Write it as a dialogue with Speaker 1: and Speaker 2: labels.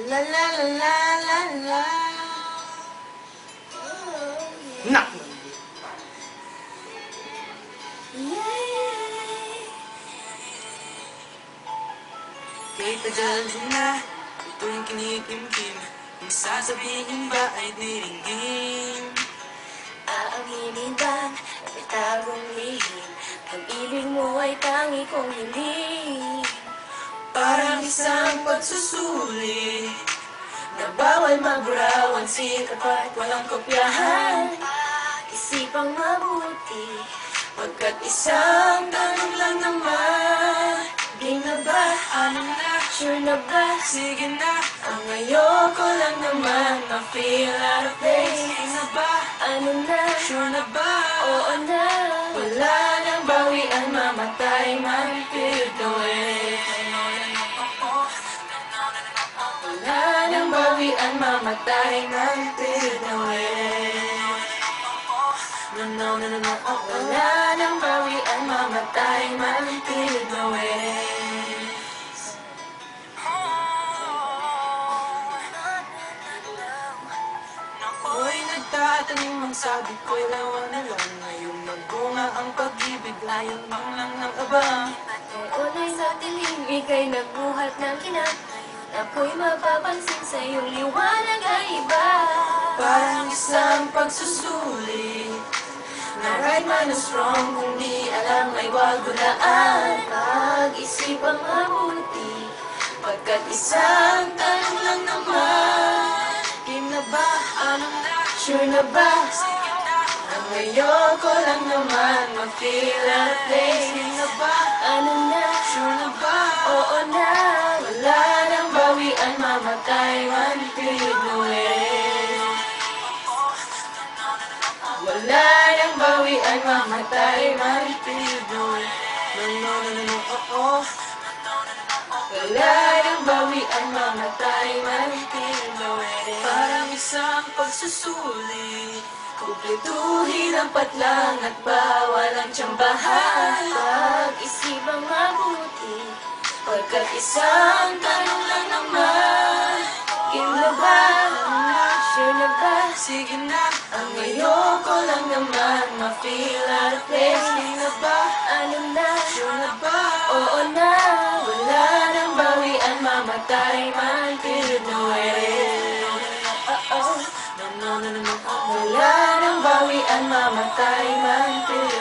Speaker 1: La la la la la la. Nak! Kahit tagal na, ito'y kinikimkim. Kung sasabihin ba ay niringgin?
Speaker 2: Aaminin bang may tagong lihim? Pag-ibig mo ay tangi kong hiling.
Speaker 1: Parang isang pagsusuli na bawal magburawan, sikat at walang kopyahan.
Speaker 2: Isipang mabuti,
Speaker 1: Pagkat isang tanong lang naman,
Speaker 2: game na ba?
Speaker 1: ano na?
Speaker 2: Sure na ba?
Speaker 1: Sige na, ang ayoko lang naman ma-feel out of place. Sige na ba?
Speaker 2: Ano na?
Speaker 1: Sure na ba?
Speaker 2: Oo na.
Speaker 1: Wala nang bawian, mamatay man, feel the way. Wala nang bawian, mamatay man, feel the way. No, wala nang bawian, mamatay man, feel the way. Ako'y nagtatanim, ang sabi ko'y lawan na lang. Ngayong nagbunga ang pag-ibig, layong lang ng abang.
Speaker 2: Ngayon ay sa dilim, ika'y nagbuhat ng kinang. Ako'y mapapansin sa iyong liwanag ay iba.
Speaker 1: Parang isang pagsusuli na right man o strong, kung di alam ay wag hulaan.
Speaker 2: Pag-isipang mabuti,
Speaker 1: Pagkat isang tanong lang naman, game na ba? Ano na?
Speaker 2: sure na ba?
Speaker 1: Ang ayoko lang naman ma-feel out of place. Game na ba?
Speaker 2: Ano na?
Speaker 1: Sure na ba?
Speaker 2: Oo na.
Speaker 1: Wala nang bawian, mamatay man, feel the way. Wala nang bawian, mamatay man, feel the way. No, oh. Wala nang bawian, mamatay man, feel the way. Parang isang pagsusuli, kumpletuhin ang patlang at bawal ang tsambahan.
Speaker 2: Pag-isipang mabuti,
Speaker 1: Pagkat isang tanong lang naman, game na ba?
Speaker 2: sure na ba?
Speaker 1: Sige na, ang ayoko lang naman ma-feel out of place. Game na ba?
Speaker 2: Ano na?
Speaker 1: Sure na ba?
Speaker 2: Oo na.
Speaker 1: Wala nang bawian, mamatay man, feel the way.
Speaker 2: Oo.
Speaker 1: No, wala nang bawian, mamatay man, feel